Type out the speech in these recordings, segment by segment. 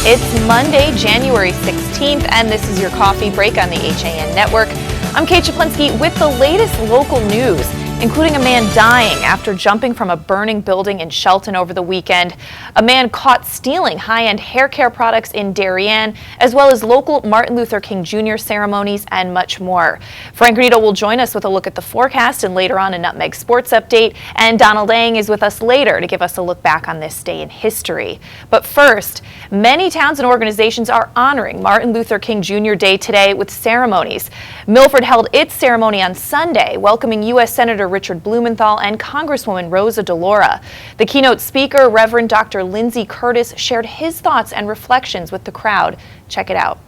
It's Monday, January 16th, and this is your coffee break on the HAN Network. I'm Kate Czaplinski with the latest local news, including a man dying after jumping from a burning building in Shelton over the weekend, a man caught stealing high-end hair care products in Darien, as well as local Martin Luther King Jr. ceremonies and much more. Frank Rito will join us with a look at the forecast and later on a Nutmeg Sports Update, and Donald Ang is with us later to give us a look back on this day in history. But first, many towns and organizations are honoring Martin Luther King Jr. Day today with ceremonies. Milford held its ceremony on Sunday, welcoming U.S. Senator Richard Blumenthal and Congresswoman Rosa DeLauro. The keynote speaker, Reverend Dr. Lindsey Curtis, shared his thoughts and reflections with the crowd. Check it out.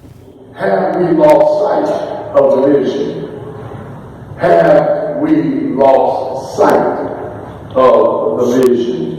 Have we lost sight of the vision? Have we lost sight of the vision?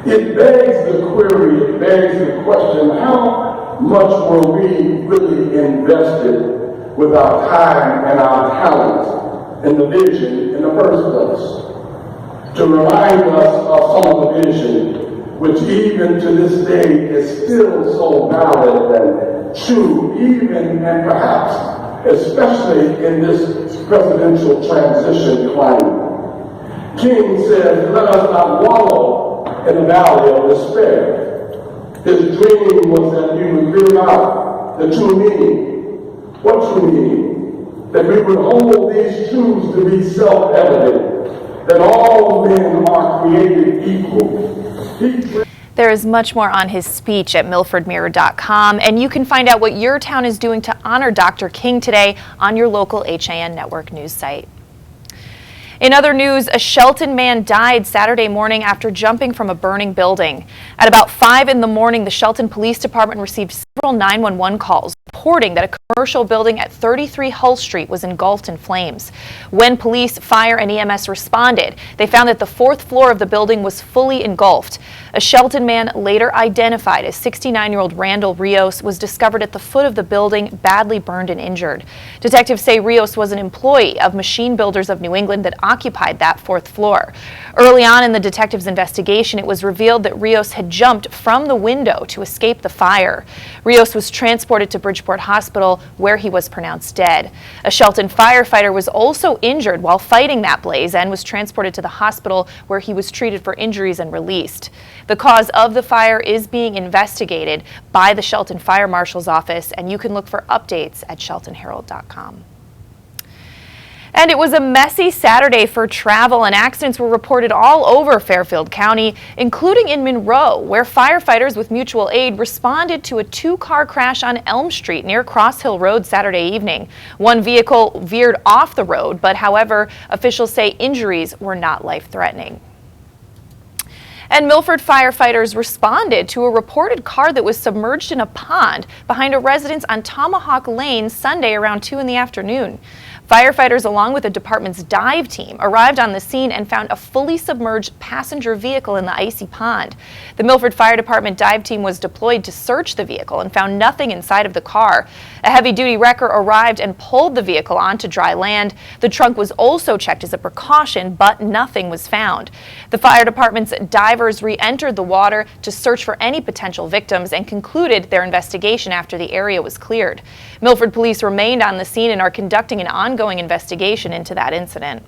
It begs the query, it begs the question, how much were we really invested with our time and our talent in the vision in the first place? To remind us of some of the vision, which even to this day is still so valid and true, even and perhaps especially in this presidential transition climate. King says, let us not wallow in the valley of despair. His dream was that we would live out the true meaning. What true meaning? That we would hold these truths to be self-evident, that all men are created equal. There is much more on his speech at milfordmirror.com, and you can find out what your town is doing to honor Dr. King today on your local HAN Network news site. In other news, a Shelton man died Saturday morning after jumping from a burning building. At about 5 in the morning, the Shelton Police Department received several 911 calls reporting that a commercial building at 33 Hull Street was engulfed in flames. When police, fire, and EMS responded, they found that the 4th floor of the building was fully engulfed. A Shelton man, later identified as 69-year-old Randall Rios, was discovered at the foot of the building, badly burned and injured. Detectives say Rios was an employee of Machine Builders of New England that occupied that 4th floor. Early on in the detectives' investigation, it was revealed that Rios had jumped from the window to escape the fire. Rios was transported to Bridgeport Hospital, where he was pronounced dead. A Shelton firefighter was also injured while fighting that blaze and was transported to the hospital, where he was treated for injuries and released. The cause of the fire is being investigated by the Shelton Fire Marshal's office, and you can look for updates at sheltonherald.com. And it was a messy Saturday for travel, and accidents were reported all over Fairfield County, including in Monroe, where firefighters with mutual aid responded to a 2-car crash on Elm Street near Cross Hill Road Saturday evening. One vehicle veered off the road, but however, officials say injuries were not life-threatening. And Milford firefighters responded to a reported car that was submerged in a pond behind a residence on Tomahawk Lane Sunday around 2 in the afternoon. Firefighters, along with the department's dive team, arrived on the scene and found a fully submerged passenger vehicle in the icy pond. The Milford Fire Department dive team was deployed to search the vehicle and found nothing inside of the car. A heavy-duty wrecker arrived and pulled the vehicle onto dry land. The trunk was also checked as a precaution, but nothing was found. The fire department's divers re-entered the water to search for any potential victims and concluded their investigation after the area was cleared. Milford police remained on the scene and are conducting an ongoing investigation into that incident.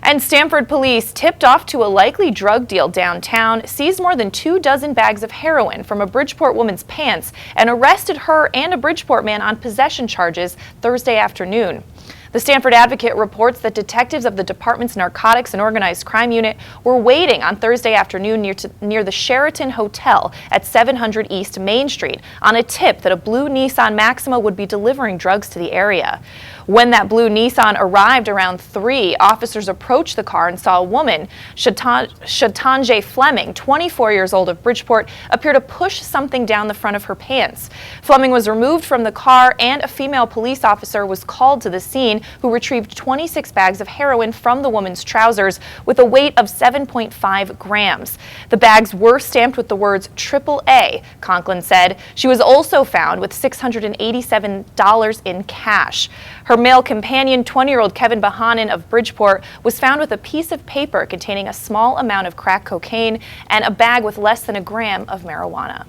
And Stamford police, tipped off to a likely drug deal downtown, seized more than 24 bags of heroin from a Bridgeport woman's pants and arrested her and a Bridgeport man on possession charges Thursday afternoon. The Stamford Advocate reports that detectives of the department's Narcotics and Organized Crime Unit were waiting on Thursday afternoon near the Sheraton Hotel at 700 East Main Street on a tip that a blue Nissan Maxima would be delivering drugs to the area. When that blue Nissan arrived around 3, officers approached the car and saw a woman, Shatanje Fleming, 24 years old of Bridgeport, appear to push something down the front of her pants. Fleming was removed from the car and a female police officer was called to the scene. Canine, who retrieved 26 bags of heroin from the woman's trousers with a weight of 7.5 grams. The bags were stamped with the words AAA, Conklin said. She was also found with $687 in cash. Her male companion, 20-year-old Kevin Bahanin of Bridgeport, was found with a piece of paper containing a small amount of crack cocaine and a bag with less than a gram of marijuana.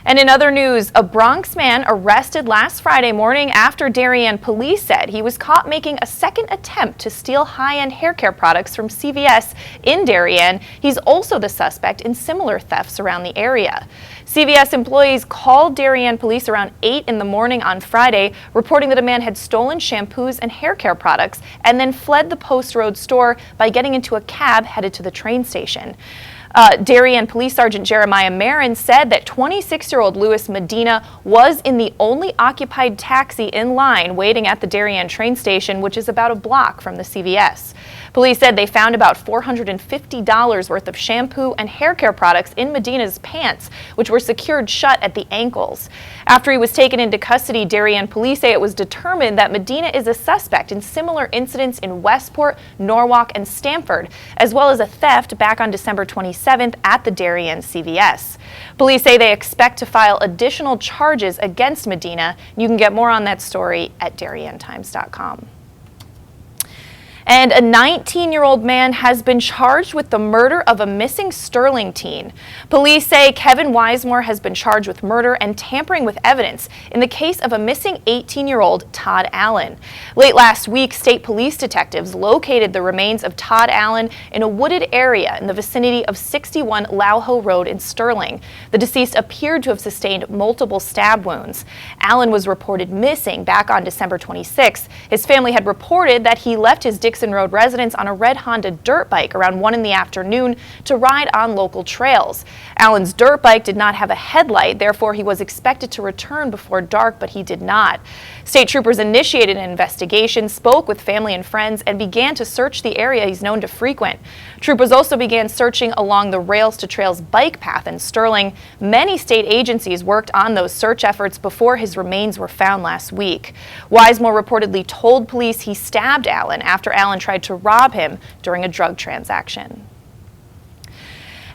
And in other news, a Bronx man arrested last Friday morning after Darien police said he was caught making a second attempt to steal high-end hair care products from CVS in Darien. He's also the suspect in similar thefts around the area. CVS employees called Darien police around 8 in the morning on Friday, reporting that a man had stolen shampoos and hair care products and then fled the Post Road store by getting into a cab headed to the train station. Darien Police Sergeant Jeremiah Marin said that 26-year-old Louis Medina was in the only occupied taxi in line waiting at the Darien train station, which is about a block from the CVS. Police said they found about $450 worth of shampoo and hair care products in Medina's pants, which were secured shut at the ankles. After he was taken into custody, Darien police say it was determined that Medina is a suspect in similar incidents in Westport, Norwalk, and Stamford, as well as a theft back on December 27th at the Darien CVS. Police say they expect to file additional charges against Medina. You can get more on that story at DarienTimes.com. And a 19-year-old man has been charged with the murder of a missing Sterling teen. Police say Kevin Wisemore has been charged with murder and tampering with evidence in the case of a missing 18-year-old Todd Allen. Late last week, state police detectives located the remains of Todd Allen in a wooded area in the vicinity of 61 Lauho Road in Sterling. The deceased appeared to have sustained multiple stab wounds. Allen was reported missing back on December 26th. His family had reported that he left his Dixon Road residence on a red Honda dirt bike around 1 in the afternoon to ride on local trails. Allen's dirt bike did not have a headlight, therefore he was expected to return before dark, but he did not. State troopers initiated an investigation, spoke with family and friends, and began to search the area he's known to frequent. Troopers also began searching along the Rails to Trails bike path in Sterling. Many state agencies worked on those search efforts before his remains were found last week. Wisemore reportedly told police he stabbed Allen after Allen tried to rob him during a drug transaction.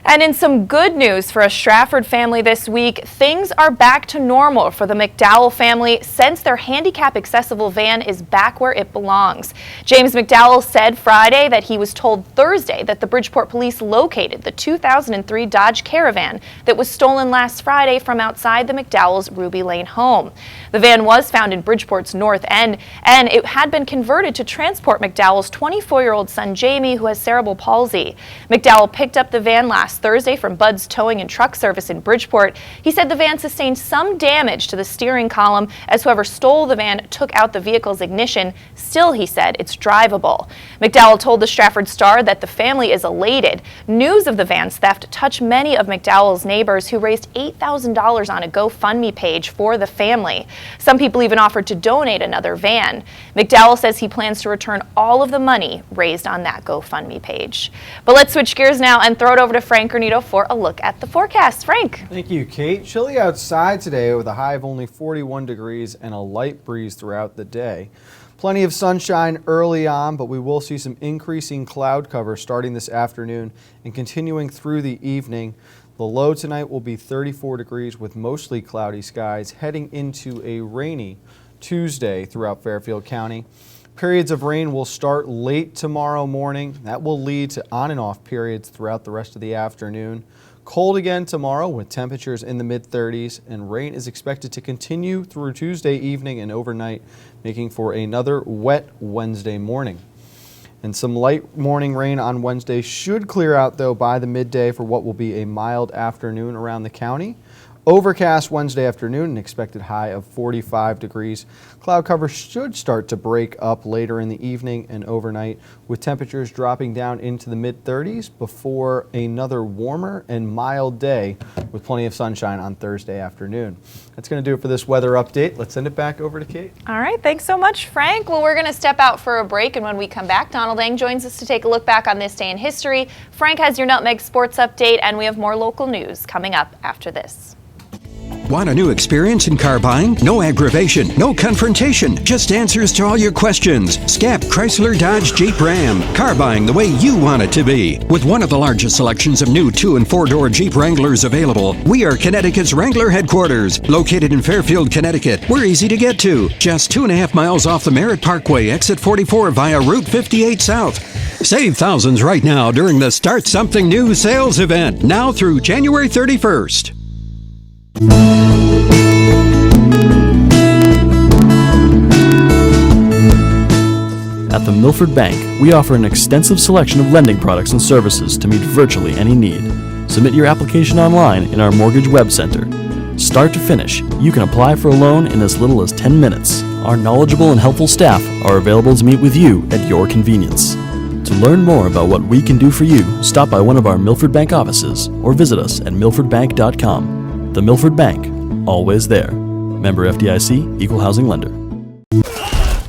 And in some good news for a Stratford family this week, things are back to normal for the McDowell family since their handicap-accessible van is back where it belongs. James McDowell said Friday that he was told Thursday that the Bridgeport police located the 2003 Dodge Caravan that was stolen last Friday from outside the McDowell's Ruby Lane home. The van was found in Bridgeport's North End, and it had been converted to transport McDowell's 24-year-old son Jamie, who has cerebral palsy. McDowell picked up the van last Thursday from Bud's Towing and Truck Service in Bridgeport. He said the van sustained some damage to the steering column as whoever stole the van took out the vehicle's ignition. Still, he said, it's drivable. McDowell told the Stratford Star that the family is elated. News of the van's theft touched many of McDowell's neighbors, who raised $8,000 on a GoFundMe page for the family. Some people even offered to donate another van. McDowell says he plans to return all of the money raised on that GoFundMe page. But let's switch gears now and throw it over to Frank Granito for a look at the forecast. Frank. Thank you, Kate. Chilly outside today with a high of only 41 degrees and a light breeze throughout the day. Plenty of sunshine early on, but we will see some increasing cloud cover starting this afternoon and continuing through the evening. The low tonight will be 34 degrees with mostly cloudy skies, heading into a rainy Tuesday throughout Fairfield County. Periods of rain will start late tomorrow morning. That will lead to on and off periods throughout the rest of the afternoon. Cold again tomorrow with temperatures in the mid-30s, and rain is expected to continue through Tuesday evening and overnight, making for another wet Wednesday morning. And some light morning rain on Wednesday should clear out, though, by the midday for what will be a mild afternoon around the county. Overcast Wednesday afternoon, an expected high of 45 degrees. Cloud cover should start to break up later in the evening and overnight, with temperatures dropping down into the mid-30s before another warmer and mild day with plenty of sunshine on Thursday afternoon. That's going to do it for this weather update. Let's send it back over to Kate. All right, thanks so much, Frank. Well, we're going to step out for a break, and when we come back, Donald Eng joins us to take a look back on this day in history. Frank has your Nutmeg Sports Update, and we have more local news coming up after this. Want a new experience in car buying? No aggravation, no confrontation, just answers to all your questions. Scap Chrysler Dodge Jeep Ram. Car buying the way you want it to be. With one of the largest selections of new 2- and 4-door Jeep Wranglers available, we are Connecticut's Wrangler headquarters. Located in Fairfield, Connecticut, we're easy to get to. Just 2.5 miles off the Merritt Parkway, exit 44 via Route 58 South. Save thousands right now during the Start Something New sales event, now through January 31st. At the Milford Bank, we offer an extensive selection of lending products and services to meet virtually any need. Submit your application online in our Mortgage Web Center. Start to finish, you can apply for a loan in as little as 10 minutes. Our knowledgeable and helpful staff are available to meet with you at your convenience. To learn more about what we can do for you, stop by one of our Milford Bank offices or visit us at milfordbank.com. The Milford Bank, always there. Member FDIC, Equal Housing Lender.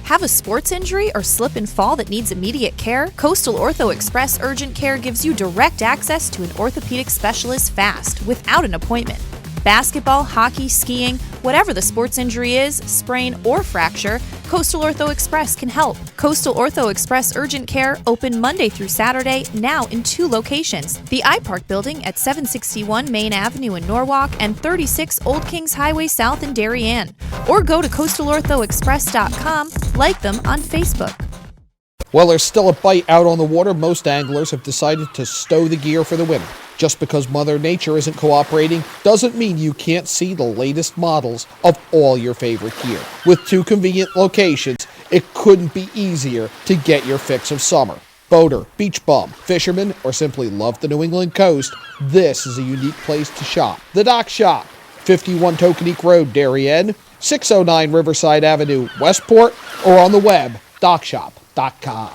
Have a sports injury or slip and fall that needs immediate care? Coastal Ortho Express Urgent Care gives you direct access to an orthopedic specialist fast, without an appointment. Basketball, hockey, skiing, whatever the sports injury is, sprain or fracture, Coastal Ortho Express can help. Coastal Ortho Express Urgent Care, open Monday through Saturday, now in 2 locations. The iPark Building at 761 Main Avenue in Norwalk and 36 Old Kings Highway South in Darien. Or go to coastalorthoexpress.com, like them on Facebook. While there's still a bite out on the water, most anglers have decided to stow the gear for the winter. Just because Mother Nature isn't cooperating doesn't mean you can't see the latest models of all your favorite gear. With 2 convenient locations, it couldn't be easier to get your fix of summer. Boater, beach bum, fisherman, or simply love the New England coast, this is a unique place to shop. The Dock Shop, 51 Tokenique Road, Darien, 609 Riverside Avenue, Westport, or on the web, dockshop.com.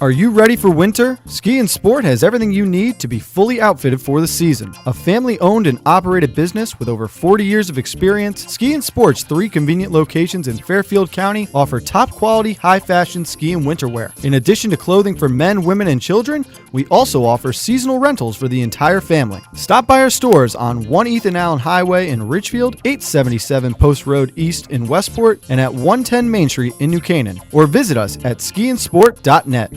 Are you ready for winter? Ski and Sport has everything you need to be fully outfitted for the season. A family-owned and operated business with over 40 years of experience, Ski and Sport's 3 convenient locations in Fairfield County offer top-quality, high-fashion ski and winter wear. In addition to clothing for men, women, and children, we also offer seasonal rentals for the entire family. Stop by our stores on 1 Ethan Allen Highway in Ridgefield, 877 Post Road East in Westport, and at 110 Main Street in New Canaan, or visit us at skiandsport.net.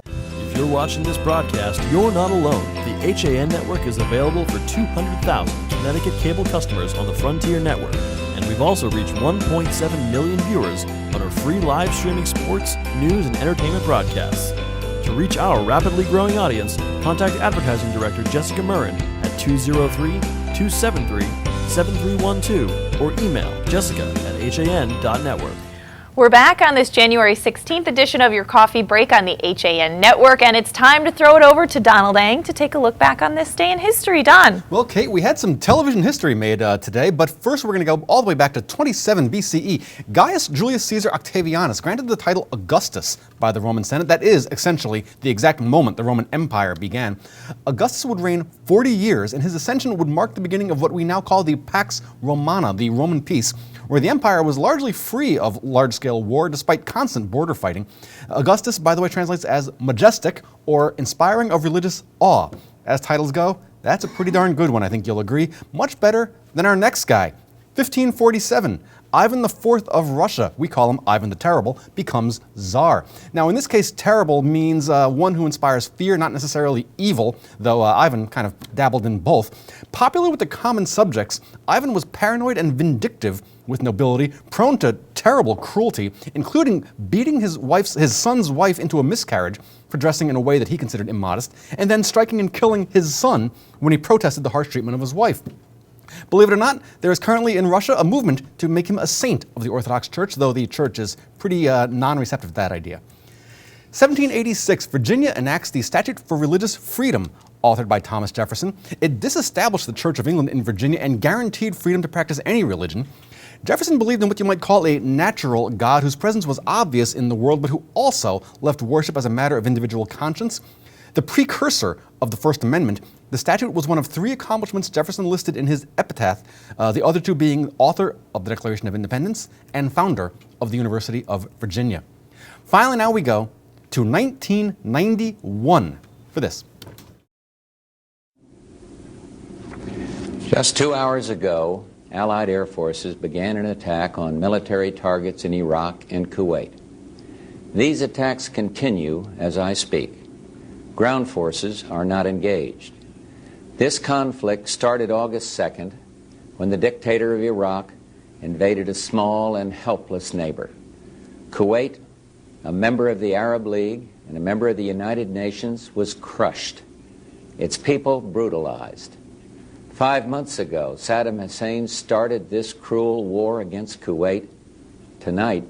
If you're watching this broadcast, you're not alone. The HAN network is available for 200,000 Connecticut cable customers on the Frontier network, and we've also reached 1.7 million viewers on our free live streaming sports, news, and entertainment broadcasts. To reach our rapidly growing audience, contact Advertising Director Jessica Murrin at 203-273-7312 or email jessica@han.network. We're back on this January 16th edition of your Coffee Break on the HAN Network, and it's time to throw it over to Donald Eng to take a look back on this day in history. Don. Well, Kate, we had some television history made today, but first we're going to go all the way back to 27 BCE. Gaius Julius Caesar Octavianus granted the title Augustus by the Roman Senate. That is essentially the exact moment the Roman Empire began. Augustus would reign 40 years, and his ascension would mark the beginning of what we now call the Pax Romana, the Roman peace, where the empire was largely free of large-scale war despite constant border fighting. Augustus, by the way, translates as majestic or inspiring of religious awe. As titles go, that's a pretty darn good one, I think you'll agree. Much better than our next guy. 1547, Ivan IV of Russia, we call him Ivan the Terrible, becomes Tsar. Now in this case, terrible means one who inspires fear, not necessarily evil, though Ivan kind of dabbled in both. Popular with the common subjects, Ivan was paranoid and vindictive with nobility, prone to terrible cruelty, including beating his son's wife into a miscarriage for dressing in a way that he considered immodest, and then striking and killing his son when he protested the harsh treatment of his wife. Believe it or not, there is currently in Russia a movement to make him a saint of the Orthodox Church, though the church is pretty non-receptive to that idea. 1786, Virginia enacts the Statute for Religious Freedom, authored by Thomas Jefferson. It disestablished the Church of England in Virginia and guaranteed freedom to practice any religion. Jefferson believed in what you might call a natural God whose presence was obvious in the world, but who also left worship as a matter of individual conscience. The precursor of the First Amendment, the statute was one of 3 accomplishments Jefferson listed in his epitaph, the other 2 being author of the Declaration of Independence and founder of the University of Virginia. Finally, now we go to 1991 for this. Just 2 hours ago, Allied air forces began an attack on military targets in Iraq and Kuwait. These attacks continue as I speak. Ground forces are not engaged. This conflict started August 2nd when the dictator of Iraq invaded a small and helpless neighbor. Kuwait, a member of the Arab League and a member of the United Nations, was crushed. Its people brutalized. 5 months ago, Saddam Hussein started this cruel war against Kuwait. Tonight,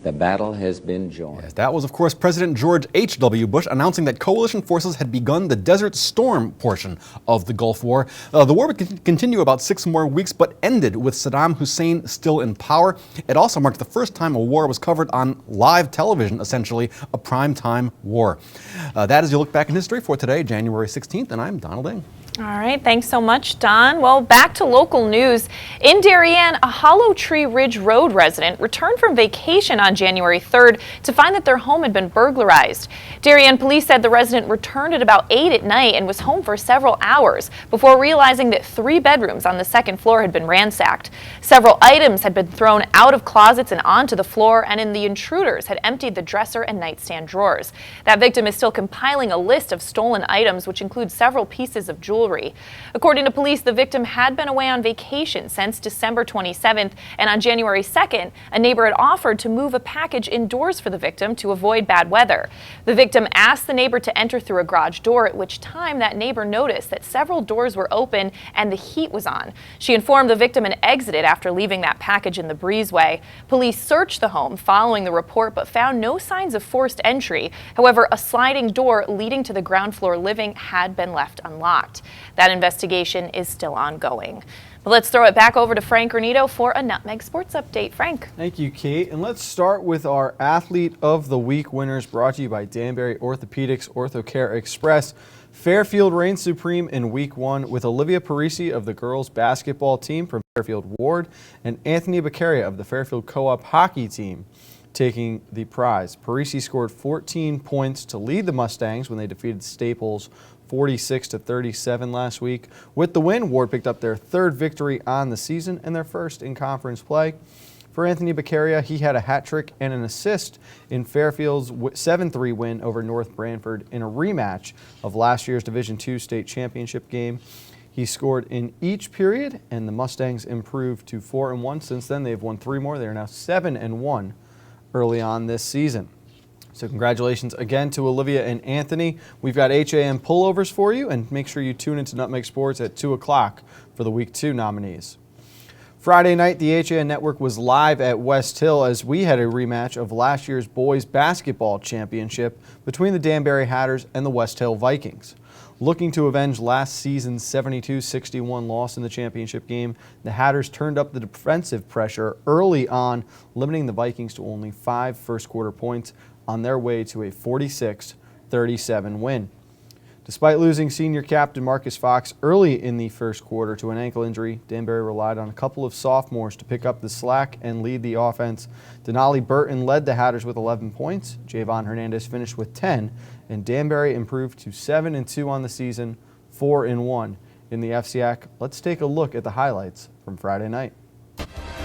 the battle has been joined. Yes, that was, of course, President George H.W. Bush announcing that coalition forces had begun the Desert Storm portion of the Gulf War. The war would continue about 6 more weeks, but ended with Saddam Hussein still in power. It also marked the first time a war was covered on live television, essentially a primetime war. That is your look back in history for today, January 16th, and I'm Donald Ng. All right, thanks so much, Don. Well, back to local news. In Darien, a Hollow Tree Ridge Road resident returned from vacation on January 3rd to find that their home had been burglarized. Darien police said the resident returned at about 8 at night and was home for several hours before realizing that 3 bedrooms on the 2nd floor had been ransacked. Several items had been thrown out of closets and onto the floor, and the intruders had emptied the dresser and nightstand drawers. That victim is still compiling a list of stolen items, which includes several pieces of jewelry. According to police, the victim had been away on vacation since December 27th, and on January 2nd, a neighbor had offered to move a package indoors for the victim to avoid bad weather. The victim asked the neighbor to enter through a garage door, at which time that neighbor noticed that several doors were open and the heat was on. She informed the victim and exited after leaving that package in the breezeway. Police searched the home following the report but found no signs of forced entry. However, a sliding door leading to the ground floor living had been left unlocked. That investigation is still ongoing. But let's throw it back over to Frank Granito for a Nutmeg Sports Update. Frank. Thank you, Kate. And let's start with our Athlete of the Week winners, brought to you by Danbury Orthopedics OrthoCare Express. Fairfield reigned supreme in Week 1 with Olivia Parisi of the girls basketball team from Fairfield Ward and Anthony Beccaria of the Fairfield Co-op hockey team taking the prize. Parisi scored 14 points to lead the Mustangs when they defeated Staples 46-37 last week. With the win, Ward picked up their 3rd victory on the season and their 1st in conference play. For Anthony Beccaria, he had a hat trick and an assist in Fairfield's 7-3 win over North Branford in a rematch of last year's Division II state championship game. He scored in each period, and the Mustangs improved to 4-1. Since then, they've won 3 more. They are now 7-1 early on this season. So congratulations again to Olivia and Anthony. We've got HAN pullovers for you, and make sure you tune into Nutmeg Sports at 2 o'clock for the Week 2 nominees. Friday night, the HAN Network was live at West Hill as we had a rematch of last year's boys basketball championship between the Danbury Hatters and the West Hill Vikings. Looking to avenge last season's 72-61 loss in the championship game, the Hatters turned up the defensive pressure early on, limiting the Vikings to only 5 first-quarter points on their way to a 46-37 win. Despite losing senior captain Marcus Fox early in the first quarter to an ankle injury, Danbury relied on a couple of sophomores to pick up the slack and lead the offense. Denali Burton led the Hatters with 11 points. Javon Hernandez finished with 10, and Danbury improved to 7-2 on the season, 4-1 in the FCIAC. Let's take a look at the highlights from Friday night.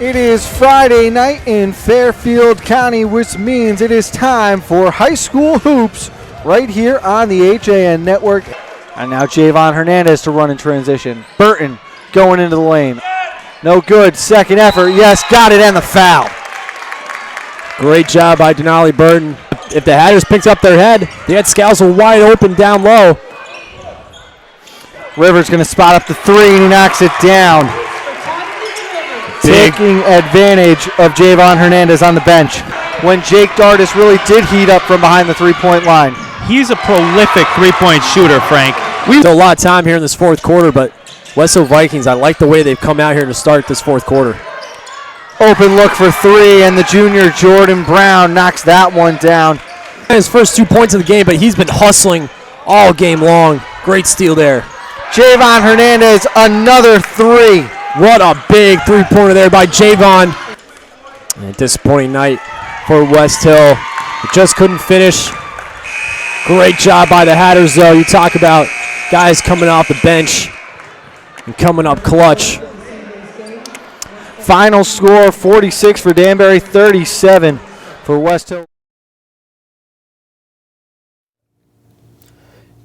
It is Friday night in Fairfield County, which means it is time for high school hoops right here on the HAN Network. And now Javon Hernandez to run in transition. Burton going into the lane. No good. Second effort. Yes, got it, and the foul. Great job by Denali Burton. If the Hatters picked up their head, they had Scalzo wide open down low. Rivers going to spot up the 3, and he knocks it down. Taking advantage of Javon Hernandez on the bench when Jake Dardis really did heat up from behind the three-point line. He's a prolific three-point shooter, Frank. Still a lot of time here in this 4th quarter, but West Hill Vikings, I like the way they've come out here to start this 4th quarter. Open look for 3, and the junior Jordan Brown knocks that one down. His first 2 points of the game, but he's been hustling all game long. Great steal there. Javon Hernandez, another 3. What a big three-pointer there by Javon. And a disappointing night for West Hill. It just couldn't finish. Great job by the Hatters, though. You talk about guys coming off the bench. And coming up clutch. Final score 46 for Danbury, 37 for West Hill.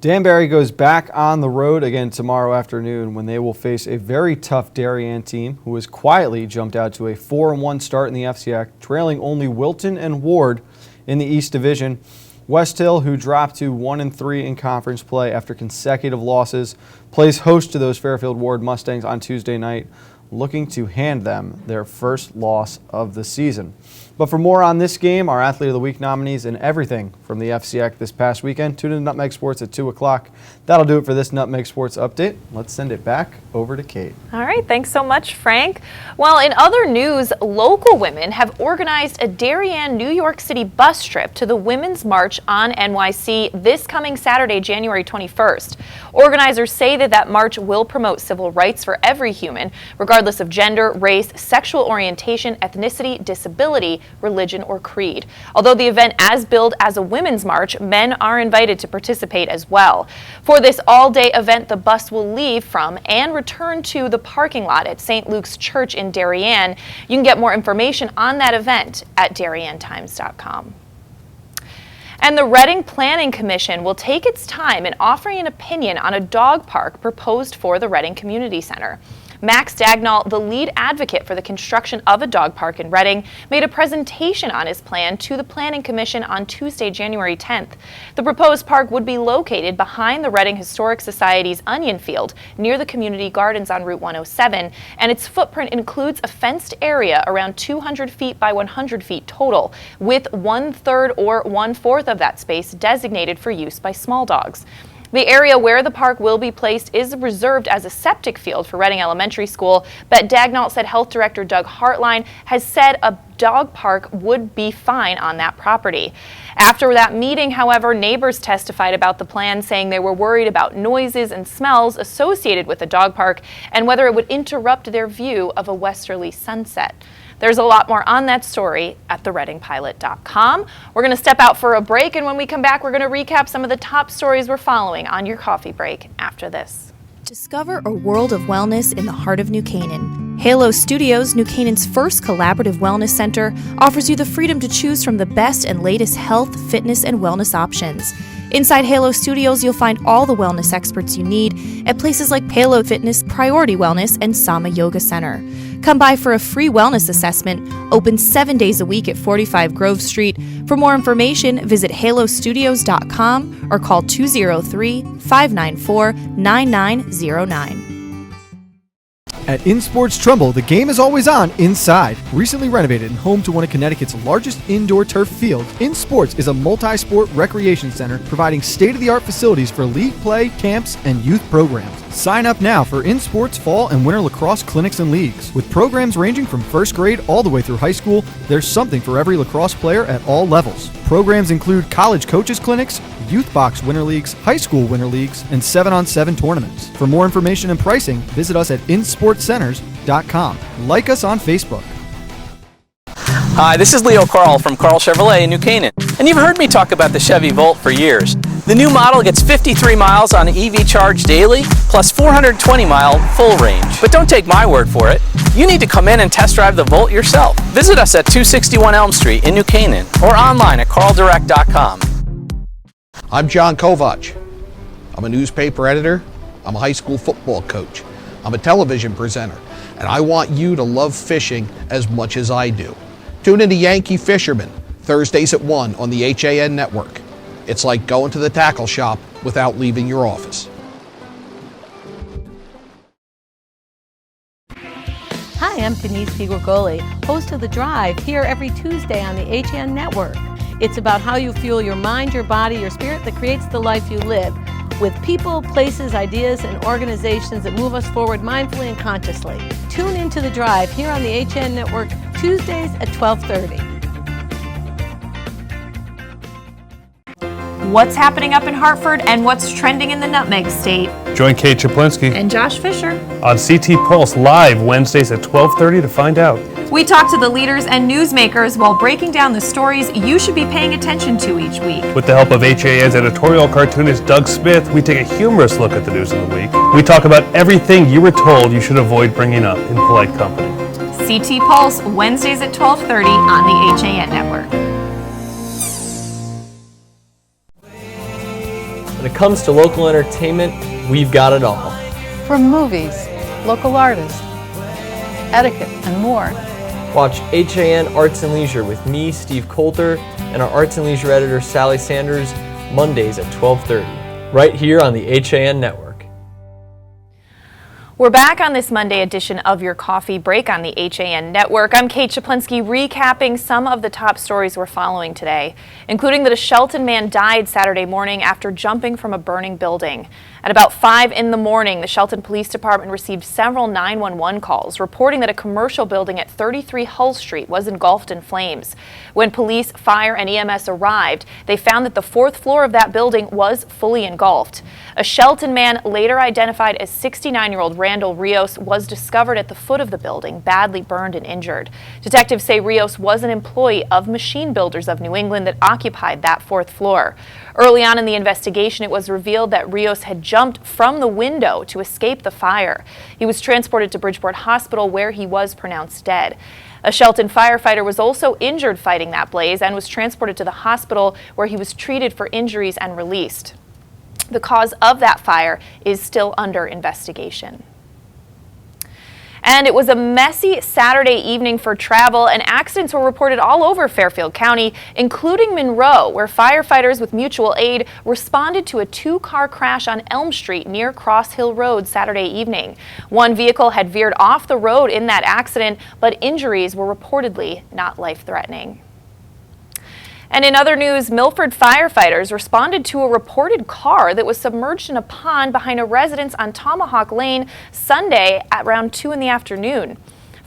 Danbury goes back on the road again tomorrow afternoon when they will face a very tough Darien team who has quietly jumped out to a 4-1 start in the FCIAC, trailing only Wilton and Ward in the East Division. West Hill, who dropped to 1-3 in conference play after consecutive losses, plays host to those Fairfield Ward Mustangs on Tuesday night, looking to hand them their first loss of the season. But for more on this game, our Athlete of the Week nominees, and everything from the FCIAC this past weekend, tune in to Nutmeg Sports at 2 o'clock. That'll do it for this Nutmeg Sports update. Let's send it back over to Kate. All right, thanks so much, Frank. Well, in other news, local women have organized a Darien, New York City bus trip to the Women's March on NYC this coming Saturday, January 21st. Organizers say that march will promote civil rights for every human, regardless of gender, race, sexual orientation, ethnicity, disability, religion, or creed. Although the event as billed as a women's march, men are invited to participate as well. For this all-day event, the bus will leave from and return to the parking lot at St. Luke's Church in Darien. You can get more information on that event at DarienTimes.com. And the Reading Planning Commission will take its time in offering an opinion on a dog park proposed for the Reading Community Center. Max Dagnall, the lead advocate for the construction of a dog park in Reading, made a presentation on his plan to the Planning Commission on Tuesday, January 10th. The proposed park would be located behind the Reading Historic Society's Onion Field near the community gardens on Route 107, and its footprint includes a fenced area around 200 feet by 100 feet total, with 1/3 or 1/4 of that space designated for use by small dogs. The area where the park will be placed is reserved as a septic field for Reading Elementary School, but Dagnall said Health Director Doug Hartline has said a dog park would be fine on that property. After that meeting, however, neighbors testified about the plan, saying they were worried about noises and smells associated with the dog park and whether it would interrupt their view of a westerly sunset. There's a lot more on that story at thereadingpilot.com. We're going to step out for a break, and when we come back, we're going to recap some of the top stories we're following on your coffee break after this. Discover a world of wellness in the heart of New Canaan. Halo Studios, New Canaan's first collaborative wellness center, offers you the freedom to choose from the best and latest health, fitness, and wellness options. Inside Halo Studios, you'll find all the wellness experts you need at places like Palo Fitness, Priority Wellness, and Sama Yoga Center. Come by for a free wellness assessment, open 7 days a week at 45 Grove Street. For more information, visit halostudios.com or call 203-594-9909. At InSports Trumbull, the game is always on inside. Recently renovated and home to one of Connecticut's largest indoor turf fields, InSports is a multi-sport recreation center providing state-of-the-art facilities for league play, camps, and youth programs. Sign up now for InSports fall and winter lacrosse clinics and leagues. With programs ranging from first grade all the way through high school, there's something for every lacrosse player at all levels. Programs include college coaches clinics, youth box winter leagues, high school winter leagues, and 7-on-7 tournaments. For more information and pricing, visit us at insportcenters.com. Like us on Facebook. Hi, this is Leo Carl from Carl Chevrolet in New Canaan, and you've heard me talk about the Chevy Volt for years. The new model gets 53 miles on EV charge daily, plus 420-mile full range. But don't take my word for it. You need to come in and test drive the Volt yourself. Visit us at 261 Elm Street in New Canaan or online at carldirect.com. I'm John Kovach. I'm a newspaper editor. I'm a high school football coach. I'm a television presenter, and I want you to love fishing as much as I do. Tune in to Yankee Fisherman, Thursdays at 1 on the HAN network. It's like going to the tackle shop without leaving your office. Hi, I'm Denise Figuergoli, host of The Drive, here every Tuesday on the HAN network. It's about how you fuel your mind, your body, your spirit that creates the life you live, with people, places, ideas, and organizations that move us forward mindfully and consciously. Tune into The Drive here on the HAN network, Tuesdays at 12:30. What's happening up in Hartford and what's trending in the Nutmeg State? Join Kate Czaplinski And Josh Fisher on CT Pulse live Wednesdays at 12:30 to find out. We talk to the leaders and newsmakers while breaking down the stories you should be paying attention to each week. With the help of HAN's editorial cartoonist Doug Smith, we take a humorous look at the news of the week. We talk about everything you were told you should avoid bringing up in polite company. CT Pulse, Wednesdays at 12:30 on the HAN Network. When it comes to local entertainment, we've got it all. From movies, local artists, etiquette, and more. Watch HAN Arts and Leisure with me, Steve Coulter, and our Arts and Leisure editor, Sally Sanders, Mondays at 12:30, right here on the HAN Network. We're back on this Monday edition of Your Coffee Break on the HAN Network. I'm Kate Czaplinski, recapping some of the top stories we're following today, including that a Shelton man died Saturday morning after jumping from a burning building. At about 5 in the morning, the Shelton Police Department received several 911 calls reporting that a commercial building at 33 Hull Street was engulfed in flames. When police, fire, and EMS arrived, they found that the 4th floor of that building was fully engulfed. A Shelton man, later identified as 69-year-old Randall Rios, was discovered at the foot of the building, badly burned and injured. Detectives say Rios was an employee of Machine Builders of New England that occupied that 4th floor. Early on in the investigation, it was revealed that Rios had jumped from the window to escape the fire. He was transported to Bridgeport Hospital, where he was pronounced dead. A Shelton firefighter was also injured fighting that blaze and was transported to the hospital, where he was treated for injuries and released. The cause of that fire is still under investigation. And it was a messy Saturday evening for travel, and accidents were reported all over Fairfield County, including Monroe, where firefighters with mutual aid responded to a 2-car crash on Elm Street near Cross Hill Road Saturday evening. One vehicle had veered off the road in that accident, but injuries were reportedly not life-threatening. And in other news, Milford firefighters responded to a reported car that was submerged in a pond behind a residence on Tomahawk Lane Sunday at around 2 in the afternoon.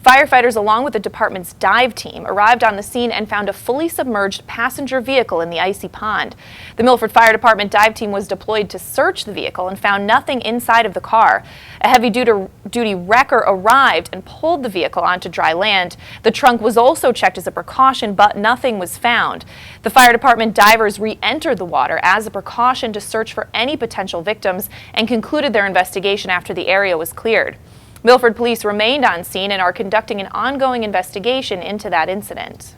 Firefighters, along with the department's dive team, arrived on the scene and found a fully submerged passenger vehicle in the icy pond. The Milford Fire Department dive team was deployed to search the vehicle and found nothing inside of the car. A heavy-duty wrecker arrived and pulled the vehicle onto dry land. The trunk was also checked as a precaution, but nothing was found. The fire department divers re-entered the water as a precaution to search for any potential victims and concluded their investigation after the area was cleared. Milford police remained on scene and are conducting an ongoing investigation into that incident.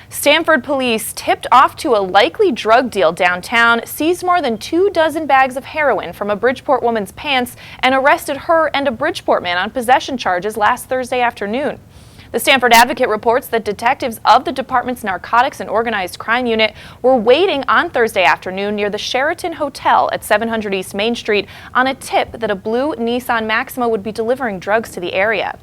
Stamford police, tipped off to a likely drug deal downtown, seized more than 24 bags of heroin from a Bridgeport woman's pants and arrested her and a Bridgeport man on possession charges last Thursday afternoon. The Stamford Advocate reports that detectives of the department's Narcotics and Organized Crime Unit were waiting on Thursday afternoon near the Sheraton Hotel at 700 East Main Street on a tip that a blue Nissan Maxima would be delivering drugs to the area.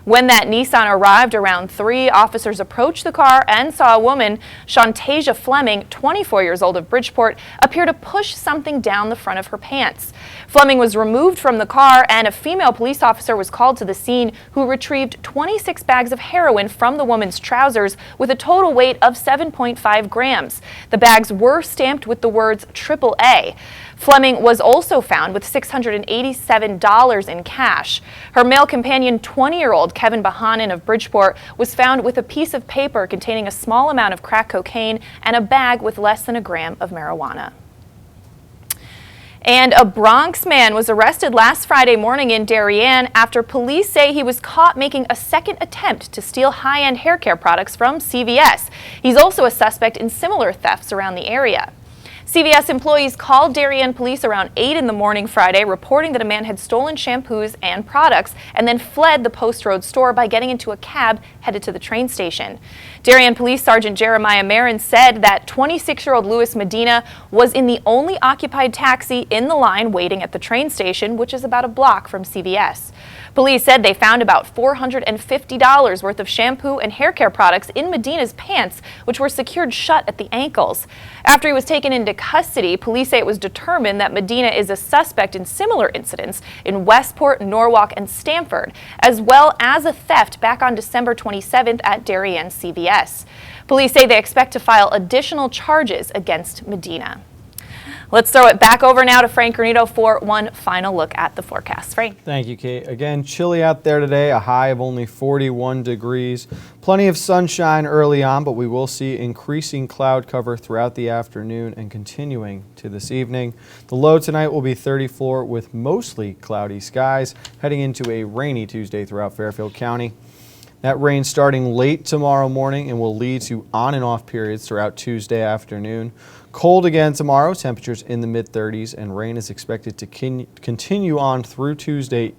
When that Nissan arrived around 3, officers approached the car and saw a woman, Shantasia Fleming, 24 years old of Bridgeport, appear to push something down the front of her pants. Fleming was removed from the car and a female police officer was called to the scene, who retrieved 26 bags of heroin from the woman's trousers with a total weight of 7.5 grams. The bags were stamped with the words AAA. Fleming was also found with $687 in cash. Her male companion, 20-year-old Kevin Bahanin of Bridgeport, was found with a piece of paper containing a small amount of crack cocaine and a bag with less than a gram of marijuana. And a Bronx man was arrested last Friday morning in Darien after police say he was caught making a second attempt to steal high-end hair care products from CVS. He's also a suspect in similar thefts around the area. CVS employees called Darien police around 8 in the morning Friday, reporting that a man had stolen shampoos and products and then fled the Post Road store by getting into a cab headed to the train station. Darien Police Sergeant Jeremiah Marin said that 26-year-old Louis Medina was in the only occupied taxi in the line waiting at the train station, which is about a block from CVS. Police said they found about $450 worth of shampoo and hair care products in Medina's pants, which were secured shut at the ankles. After he was taken into custody, police say it was determined that Medina is a suspect in similar incidents in Westport, Norwalk, and Stamford, as well as a theft back on December 27th at Darien CVS. Police say they expect to file additional charges against Medina. Let's throw it back over now to Frank Granito for one final look at the forecast. Frank. Thank you, Kate. Again, chilly out there today, a high of only 41 degrees. Plenty of sunshine early on, but we will see increasing cloud cover throughout the afternoon and continuing to this evening. The low tonight will be 34 with mostly cloudy skies, heading into a rainy Tuesday throughout Fairfield County. That rain starting late tomorrow morning and will lead to on and off periods throughout Tuesday afternoon. Cold again tomorrow, temperatures in the mid-30s, and rain is expected to continue on through Tuesday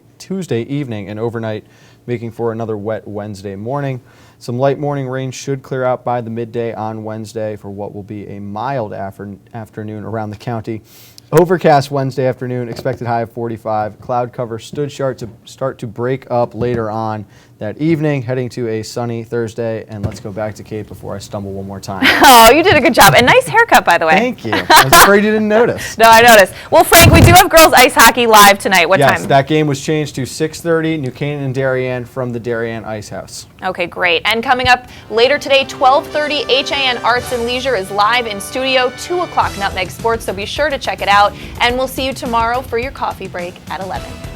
evening and overnight, making for another wet Wednesday morning. Some light morning rain should clear out by the midday on Wednesday for what will be a mild afternoon around the county. Overcast Wednesday afternoon, expected high of 45. Cloud cover should start to break up later on that evening, heading to a sunny Thursday. And let's go back to Kate before I stumble one more time. Oh, you did a good job. And nice haircut, by the way. Thank you. I was afraid you didn't notice. No, I noticed. Well, Frank, we do have girls ice hockey live tonight. What time? Yes, that game was changed to 6:30, New Canaan and Darien from the Darien Ice House. Okay, great. And coming up later today, 12:30, HAN Arts and Leisure is live in studio, 2 o'clock Nutmeg Sports, so be sure to check it out. And we'll see you tomorrow for your coffee break at 11.